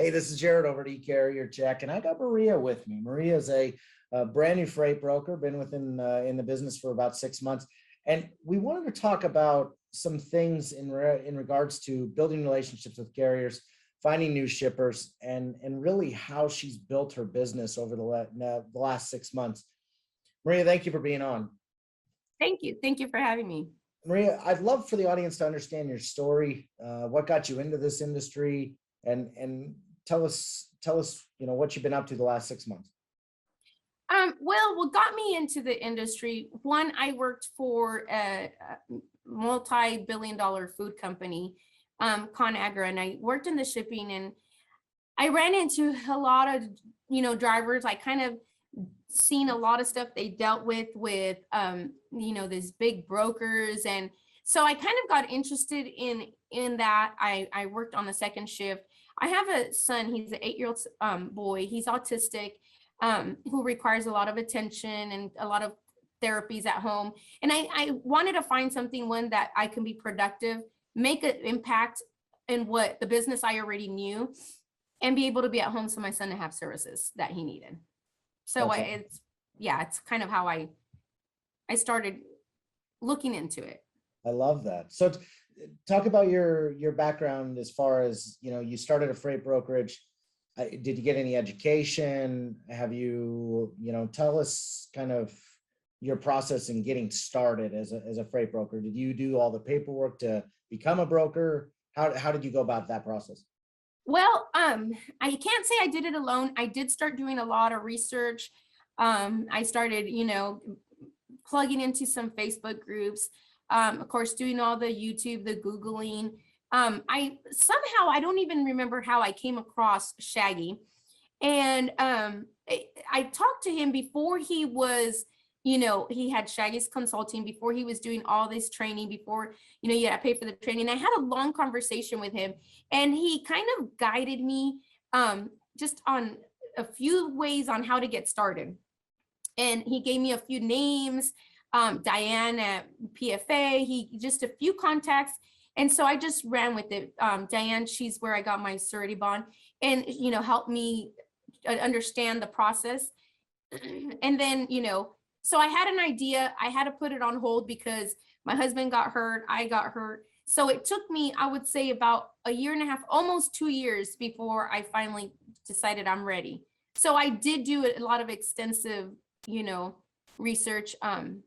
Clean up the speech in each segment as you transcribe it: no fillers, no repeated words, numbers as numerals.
Hey, this is Jared over at eCarrier Check, and I got Maria with me. Maria is a brand new freight broker, been within in the business for about 6 months, and we wanted to talk about some things in regards to building relationships with carriers, finding new shippers, and really how she's built her business over the last 6 months. Maria, thank you for being on. Thank you. Thank you for having me. Maria, I'd love for the audience to understand your story, what got you into this industry, and tell us, what you've been up to the last 6 months. Well, what got me into the industry, one, I worked for a multi-billion-dollar food company, ConAgra, and I worked in the shipping, and I ran into a lot of, drivers. I kind of seen a lot of stuff they dealt with, these big brokers. And so I kind of got interested in that. I worked on the second shift. I have a son, he's an 8-year-old boy, he's autistic, who requires a lot of attention and a lot of therapies at home. And I wanted to find something, one, that I can be productive, make an impact in what the business I already knew, and be able to be at home so my son to have services that he needed. So it's kind of how I started looking into it. I love that. So talk about your background as far as, you started a freight brokerage. Did you get any education? Have you, tell us kind of your process in getting started as a freight broker. Did you do all the paperwork to become a broker? How did you go about that process? Well, I can't say I did it alone. I did start doing a lot of research. I started, plugging into some Facebook groups, of course, doing all the YouTube, the Googling. I don't even remember how I came across Shaggy. And I talked to him before he was, he had Shaggy's Consulting, before he was doing all this training, before, you had to pay for the training. I had a long conversation with him, and he kind of guided me just on a few ways on how to get started. And he gave me a few names, Diane at PFA, just a few contacts. And so I just ran with it. Diane, she's where I got my surety bond, and, helped me understand the process. And then, so I had an idea. I had to put it on hold because my husband got hurt. I got hurt. So it took me, I would say, about a year and a half, almost 2 years before I finally decided I'm ready. So I did do a lot of extensive, research. And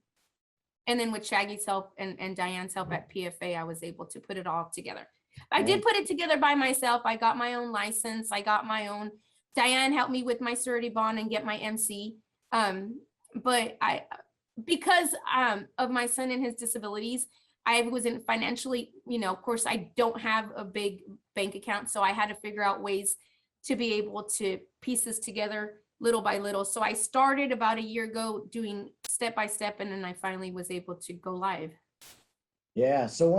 then with Shaggy's help and Diane's help at PFA, I was able to put it all together. I did put it together by myself. I got my own license. I got my own. Diane helped me with my surety bond and get my MC. But because of my son and his disabilities, I wasn't financially, of course, I don't have a big bank account. So I had to figure out ways to be able to piece this together little by little. So I started about a year ago doing step by step, and then I finally was able to go live. Yeah. So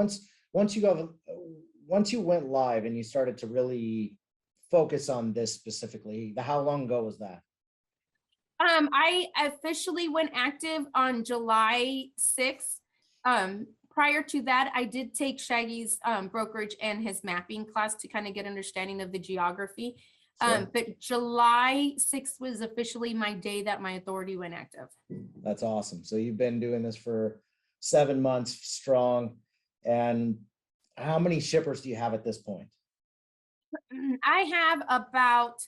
once you went live and you started to really focus on this specifically, how long ago was that? I officially went active on July 6th. Prior to that, I did take Shaggy's brokerage and his mapping class to kind of get understanding of the geography. Sure. But July 6th was officially my day that my authority went active. That's awesome. So you've been doing this for 7 months strong. And how many shippers do you have at this point? I have about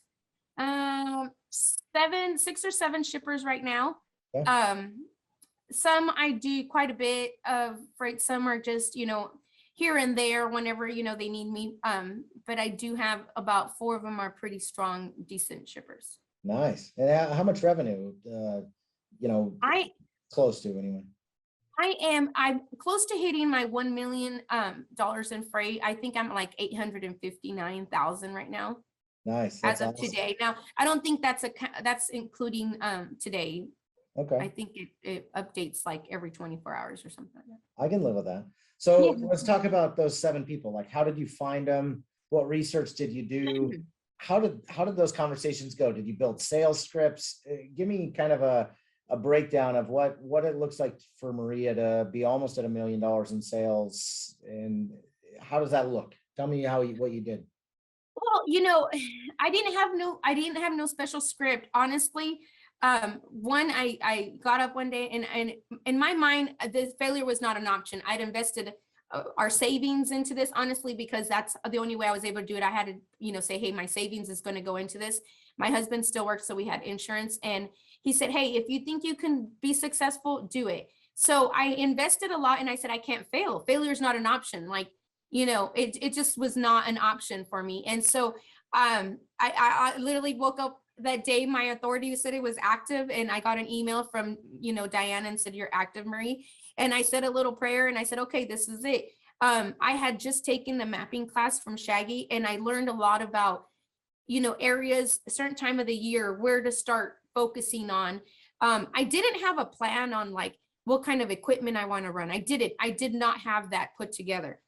6 or 7 shippers right now. Okay. Some I do quite a bit of freight. Some are just, here and there whenever, they need me. But I do have about 4 of them are pretty strong, decent shippers. Nice. And how much revenue, close to anyway? I'm close to hitting my $1 million in freight. I think I'm like 859,000 right now. Nice. As of today. Now, I don't think that's including today. Okay. I think it updates like every 24 hours or something like that. I can live with that. So let's talk about those 7 people. Like, how did you find them? What research did you do? How did those conversations go? Did you build sales scripts? Give me kind of a breakdown of what it looks like for Maria to be almost at $1 million in sales, and how does that look? Tell me what you did. Well, I didn't have no special script, honestly. One, I got up one day and in my mind, the failure was not an option. I'd invested our savings into this, honestly, because that's the only way I was able to do it. I had to, say, hey, my savings is going to go into this. My husband still works, so we had insurance, and he said, hey, if you think you can be successful, do it. So I invested a lot, and I said, I can't fail. Failure is not an option. Like, it just was not an option for me. And so I literally woke up that day, my authority said it was active, and I got an email from, Diana, and said, you're active, Marie. And I said a little prayer, and I said, okay, this is it. I had just taken the mapping class from Shaggy, and I learned a lot about, areas, a certain time of the year, where to start focusing on. I didn't have a plan on like what kind of equipment I want to run. I did not have that put together.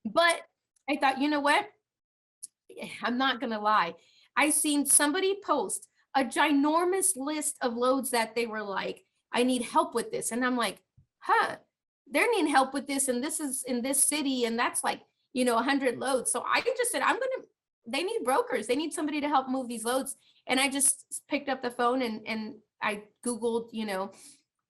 But I thought, you know what? I'm not gonna lie. I seen somebody post a ginormous list of loads that they were like, I need help with this. And I'm like, huh, they're needing help with this. And this is in this city. And that's like, 100 loads. So I just said, they need brokers. They need somebody to help move these loads. And I just picked up the phone and I Googled,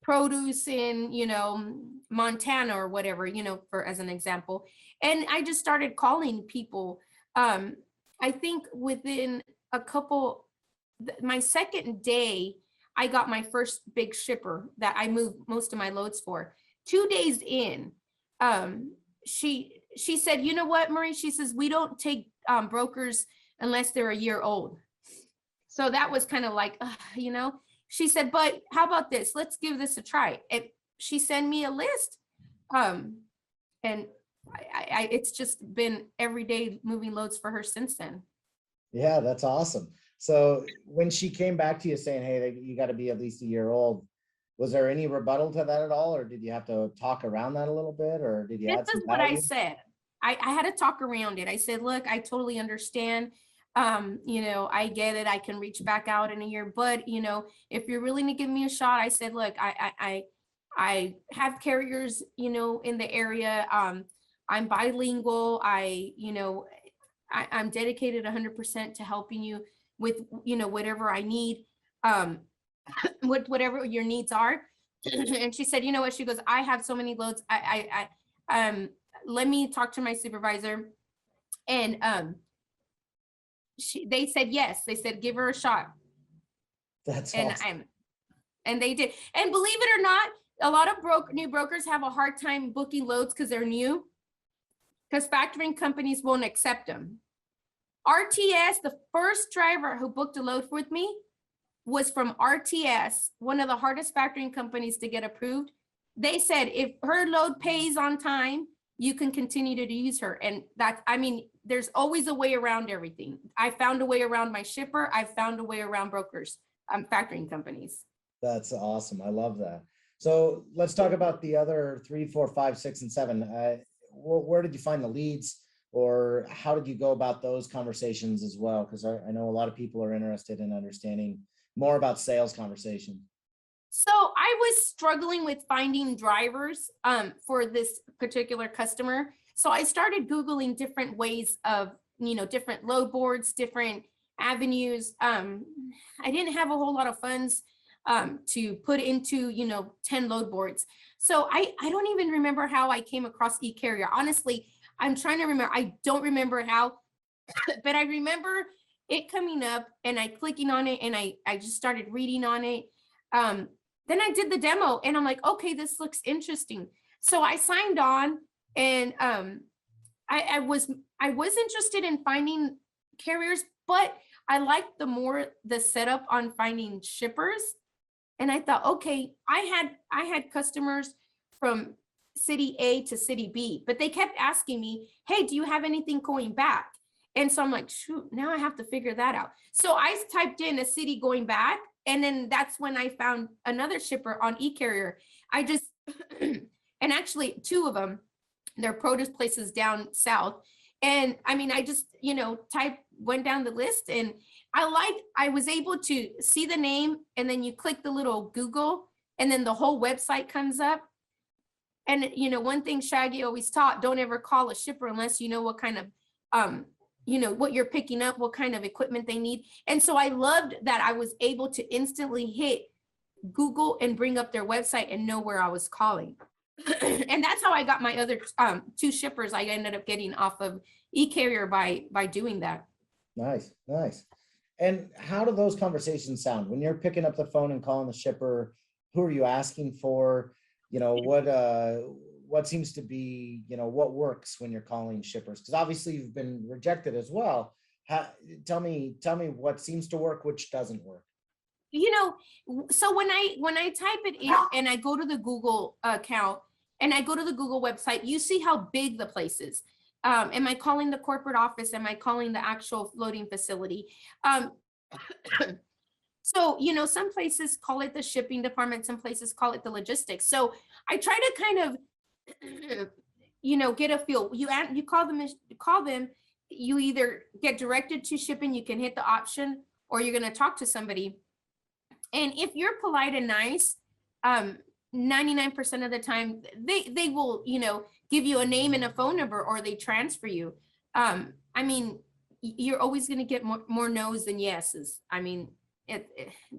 produce in, Montana or whatever, for as an example. And I just started calling people. I think within a couple, my second day, I got my first big shipper that I moved most of my loads for. 2 days in, she said, you know what, Marie? She says, we don't take brokers unless they're a year old. So that was kind of like, she said, but how about this? Let's give this a try. And she sent me a list. And it's just been every day moving loads for her since then. Yeah, that's awesome. So when she came back to you saying, hey, you got to be at least a year old, was there any rebuttal to that at all? Or did you have to talk around that a little bit? Or did you add This some is what I value? said. I had to talk around it. I said, look, I totally understand. I get it. I can reach back out in a year, but if you're willing to give me a shot, I said, look, I have carriers, in the area. I'm bilingual. I'm dedicated 100% to helping you with, whatever I need, with whatever your needs are. And she said, you know what? She goes, I have so many loads. Let me talk to my supervisor. And they said yes. They said give her a shot. That's And awesome. and they did. And believe it or not, a lot of new brokers have a hard time booking loads because they're new, because factoring companies won't accept them. RTS, the first driver who booked a load with me was from RTS, one of the hardest factoring companies to get approved. They said if her load pays on time, you can continue to use her. And there's always a way around everything. I found a way around my shipper. I found a way around brokers, factoring companies. That's awesome. I love that. So let's talk about the other 3, 4, 5, 6, and 7. Where did you find the leads, or how did you go about those conversations as well? Because I know a lot of people are interested in understanding more about sales conversation. So I was struggling with finding drivers for this particular customer. So I started Googling different ways of, different load boards, different avenues. I didn't have a whole lot of funds to put into, 10 load boards. So I don't even remember how I came across eCarrier. Honestly, I'm trying to remember. I don't remember how, but I remember it coming up and I clicking on it and I just started reading on it. Then I did the demo and I'm like, okay, this looks interesting. So I signed on and I was interested in finding carriers, but I liked the setup on finding shippers. And I thought, okay, I had customers from city A to city B, but they kept asking me, hey, do you have anything going back? And so I'm like, shoot, now I have to figure that out. So I typed in a city going back. And then that's when I found another shipper on eCarrier. I just, and actually 2 of them, they're produce places down south. And I just, went down the list and I was able to see the name and then you click the little Google and then the whole website comes up. And, one thing Shaggy always taught, don't ever call a shipper unless you know what kind of, what you're picking up, what kind of equipment they need. And so I loved that I was able to instantly hit Google and bring up their website and know where I was calling. And that's how I got my other two shippers I ended up getting off of eCarrier by doing that. Nice, nice. And how do those conversations sound when you're picking up the phone and calling the shipper? Who are you asking for? What seems to be, what works when you're calling shippers? Because obviously you've been rejected as well. Tell me what seems to work, which doesn't work. So when I type it in and I go to the Google account and I go to the Google website, you see how big the place is. Am I calling the corporate office? Am I calling the actual floating facility? So, some places call it the shipping department, some places call it the logistics. So I try to kind of, get a feel. You call them, you either get directed to shipping, you can hit the option, or you're going to talk to somebody. And if you're polite and nice, 99% of the time they will, give you a name and a phone number, or they transfer you. I mean, you're always going to get more no's than yeses. I mean,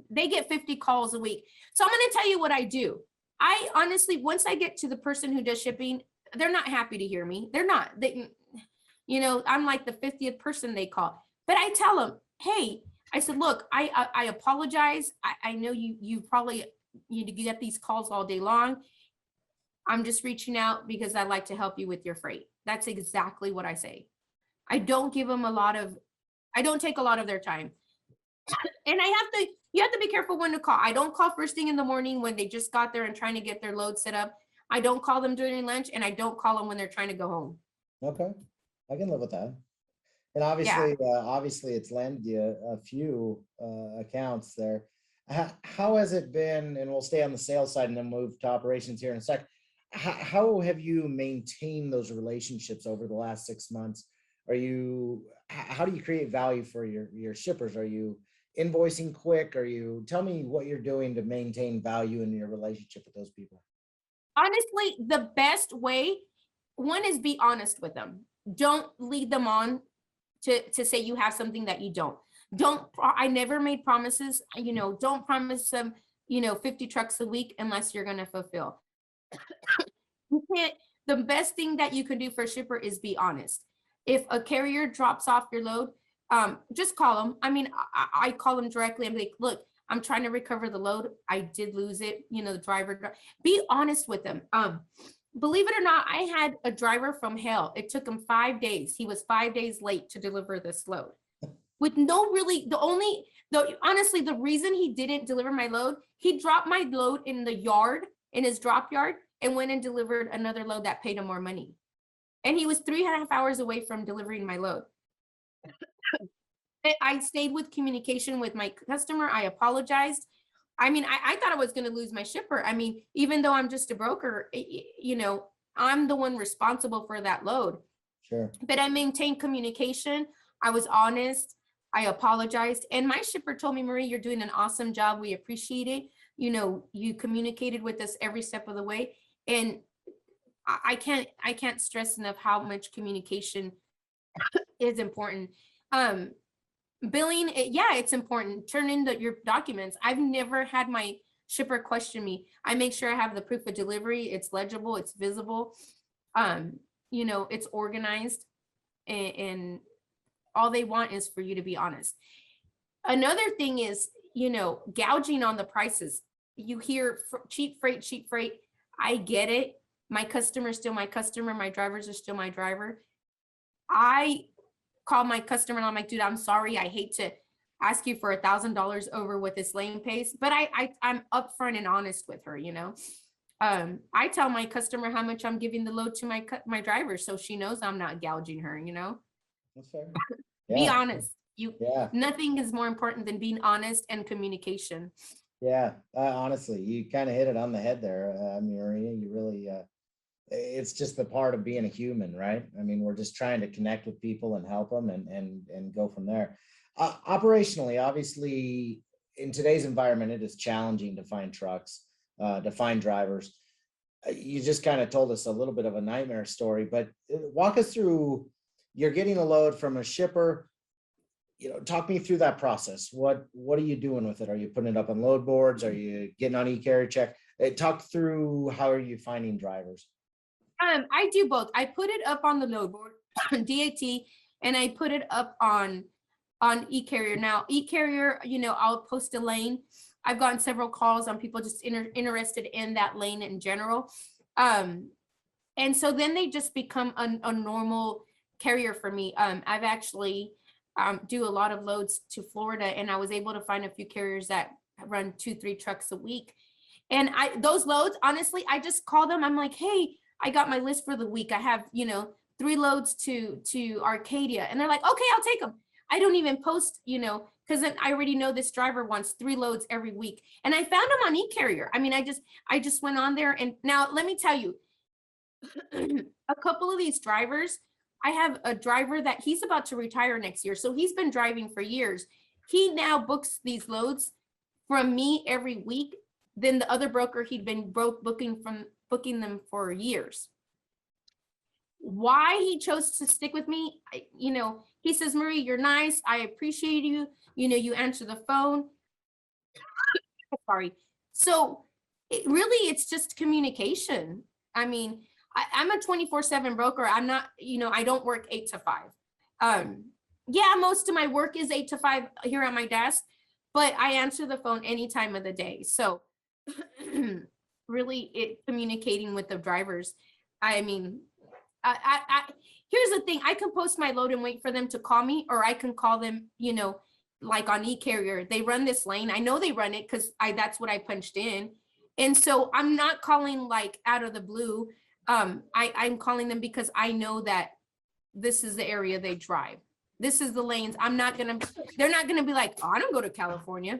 they get 50 calls a week. So I'm going to tell you what I do. I honestly, once I get to the person who does shipping, they're not happy to hear me. They're not. I'm like the 50th person they call. But I tell them, hey, I said, look, I apologize. I know you probably get these calls all day long. I'm just reaching out because I'd like to help you with your freight. That's exactly what I say. I don't give them I don't take a lot of their time. And you have to be careful when to call. I don't call first thing in the morning when they just got there and trying to get their load set up. I don't call them during lunch, and I don't call them when they're trying to go home. Okay, I can live with that. And obviously it's landed you a few accounts there. How has it been? And we'll stay on the sales side and then move to operations here in a sec. How have you maintained those relationships over the last 6 months? How do you create value for your shippers? Are you invoicing quick? Tell me what you're doing to maintain value in your relationship with those people. Honestly, the best way, one, is be honest with them. Don't lead them on to say you have something that you don't. I never made promises, don't promise them, 50 trucks a week unless you're going to fulfill. You can't. The best thing that you can do for a shipper is be honest. If a carrier drops off your load, just call them. I mean, I call them directly. I'm like, look, I'm trying to recover the load. I did lose it. The driver, be honest with them. Believe it or not, I had a driver from hell. It took him 5 days. He was 5 days late to deliver this load with honestly, the reason he didn't deliver my load, he dropped my load in the yard, in his drop yard, and went and delivered another load that paid him more money. And he was 3.5 hours away from delivering my load. I stayed with communication with my customer. I apologized. I mean, I thought I was going to lose my shipper. I mean, even though I'm just a broker, I'm the one responsible for that load. Sure. But I maintained communication. I was honest. I apologized. And my shipper told me, Marie, you're doing an awesome job. We appreciate it. You communicated with us every step of the way. And I can't stress enough how much communication is important. Billing, it's important. Turn in your documents. I've never had my shipper question me. I make sure I have the proof of delivery. It's legible, it's visible, it's organized, and all they want is for you to be honest. Another thing is, gouging on the prices. You hear cheap freight. I get it. My customer is still my customer. My drivers are still my driver. I call my customer and I'm like, dude, I'm sorry. I hate to ask you for $1,000 over with this lane pace, but I'm upfront and honest with her. I tell my customer how much I'm giving the load to my driver, so she knows I'm not gouging her. That's fair. Be honest. Nothing is more important than being honest and communication. Yeah, honestly, you kind of hit it on the head there, Maria. You really, it's just the part of being a human, right? I mean, we're just trying to connect with people and help them and go from there. Operationally, obviously, in today's environment, it is challenging to find trucks, to find drivers. You just kind of told us a little bit of a nightmare story, but walk us through you're getting a load from a shipper. Talk me through that process. What are you doing with it? Are you putting it up on load boards? Are you getting on e-carrier check? Talk through, how are you finding drivers? I do both. I put it up on the load board, DAT, and I put it up on e-carrier. Now, e-carrier, I'll post a lane. I've gotten several calls on people just interested in that lane in general. And so then they just become a normal carrier for me. I've actually do a lot of loads to Florida, and I was able to find a few carriers that run 2-3 trucks a week. And those loads, honestly, I just call them. I'm like, hey, I got my list for the week. I have, 3 loads to Arcadia. And they're like, okay, I'll take them. I don't even post, because then I already know this driver wants 3 loads every week. And I found them on e-carrier. I mean, I just went on there, and now let me tell you, a couple of these drivers, I have a driver that he's about to retire next year. So he's been driving for years. He now books these loads from me every week. Then the other broker, he'd been booking them for years. Why he chose to stick with me, he says, Marie, you're nice. I appreciate you. You answer the phone. Sorry. So it's just communication. I mean, I'm a 24/7 broker. I'm not, I don't work 8 to 5. Yeah, most of my work is 8 to 5 here at my desk, but I answer the phone any time of the day. So really communicating with the drivers. I mean, here's the thing. I can post my load and wait for them to call me, or I can call them, like on e-carrier. They run this lane. I know they run it because that's what I punched in. And so I'm not calling like out of the blue. I'm calling them because I know that this is the area they drive. This is the lanes. They're not gonna be like, oh, I don't go to California.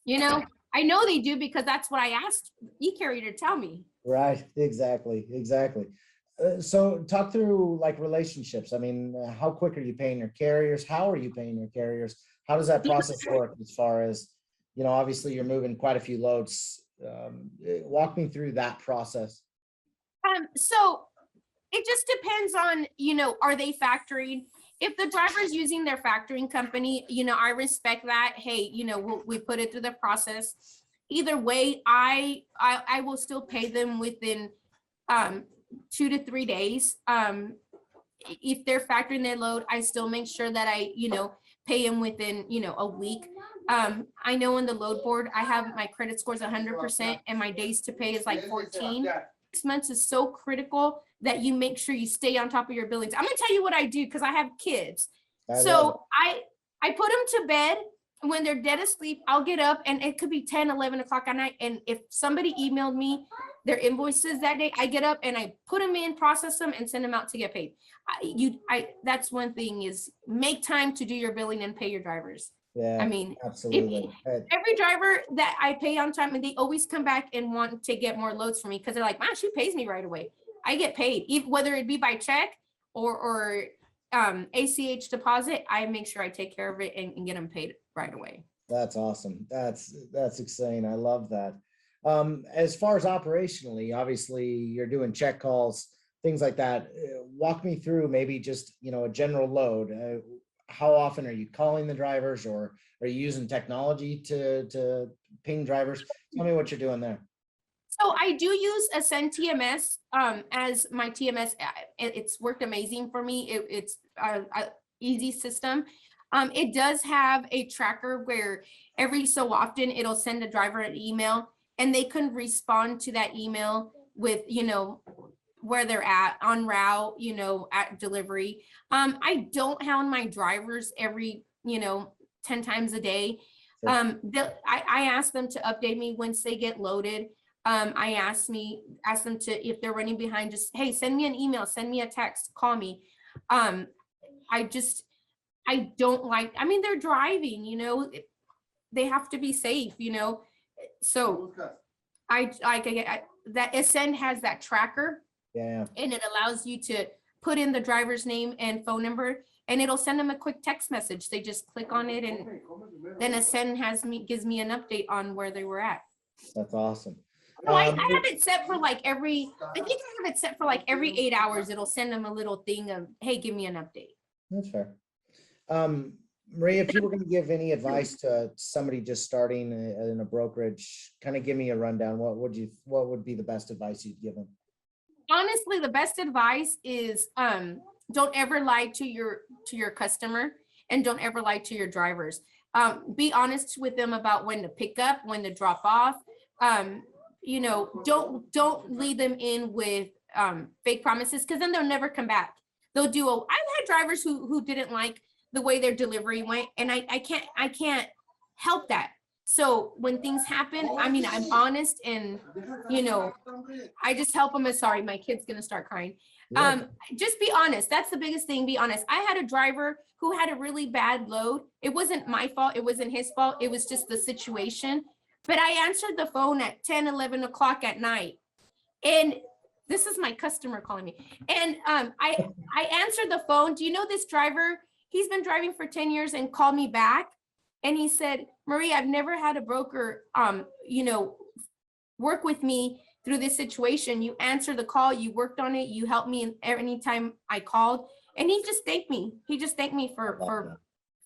I know they do because that's what I asked e-carrier to tell me. Right, exactly. So talk through like relationships. I mean, how quick are you paying your carriers? How are you paying your carriers? How does that process work as far as, obviously you're moving quite a few loads. Walk me through that process. So it just depends on, are they factoring? If the driver's using their factoring company, I respect that. Hey, we put it through the process. Either way, I will still pay them within 2 to 3 days. If they're factoring their load, I still make sure that I, pay them within, a week. I know in the load board, I have my credit scores 100% and my days to pay is like 14. 6 months is so critical that you make sure you stay on top of your billings. I'm gonna tell you what I do because I have kids. So I put them to bed. When they're dead asleep, I'll get up, and it could be 10, 11 o'clock at night. And if somebody emailed me their invoices that day, I get up and I put them in, process them, and send them out to get paid. That's one thing, is make time to do your billing and pay your drivers. Yeah, I mean, absolutely. Every driver that I pay on time, and they always come back and want to get more loads from me because they're like, man, she pays me right away. I get paid, whether it be by check or ACH deposit. I make sure I take care of it and get them paid right away. That's awesome. That's exciting. I love that. As far as operationally, obviously you're doing check calls, things like that. Walk me through maybe just, a general load. How often are you calling the drivers, or are you using technology to ping drivers? Tell me what you're doing there. So I do use Ascend TMS as my TMS. It's worked amazing for me. It's a easy system. It does have a tracker where every so often it'll send a driver an email, and they can respond to that email with, where they're at on route, at delivery. I don't hound my drivers every, 10 times a day. I ask them to update me once they get loaded. I ask them to, if they're running behind, just, hey, send me an email, send me a text, call me. I don't like, they're driving, they have to be safe, so that Ascend has that tracker. Yeah. And it allows you to put in the driver's name and phone number, and it'll send them a quick text message. They just click on it, and then Ascend gives me an update on where they were at. That's awesome. No, I have it set for like I think I have it set for like every 8 hours. It'll send them a little thing of, hey, give me an update. That's fair. Maria, if you were going to give any advice to somebody just starting in a brokerage, kind of give me a rundown. What would be the best advice you'd give them? Honestly, the best advice is don't ever lie to your customer, and don't ever lie to your drivers. Be honest with them about when to pick up, when to drop off. You know, don't lead them in with fake promises, because then they'll never come back. I've had drivers who didn't like the way their delivery went, and I can't help that. So when things happen, I mean, I'm honest, and you know, I just help them. Sorry, my kid's gonna start crying. Just be honest. That's the biggest thing. Be honest. I had a driver who had a really bad load. It wasn't my fault. It wasn't his fault. It was just the situation. But I answered the phone at 10, 11 o'clock at night. And this is my customer calling me. And I answered the phone. Do you know this driver? He's been driving for 10 years and called me back. And he said, Marie, I've never had a broker, you know, work with me through this situation. You answered the call, you worked on it, you helped me anytime I called. And he just thanked me. He just thanked me for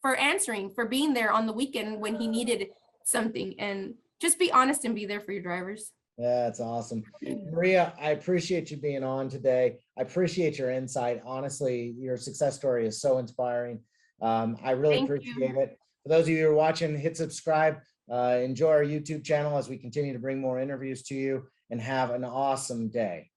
answering, for being there on the weekend when he needed something. And just be honest and be there for your drivers. Yeah, that's awesome. Maria, I appreciate you being on today. I appreciate your insight. Honestly, your success story is so inspiring. I really appreciate it. For those of you who are watching, hit subscribe. Enjoy our YouTube channel as we continue to bring more interviews to you, and have an awesome day.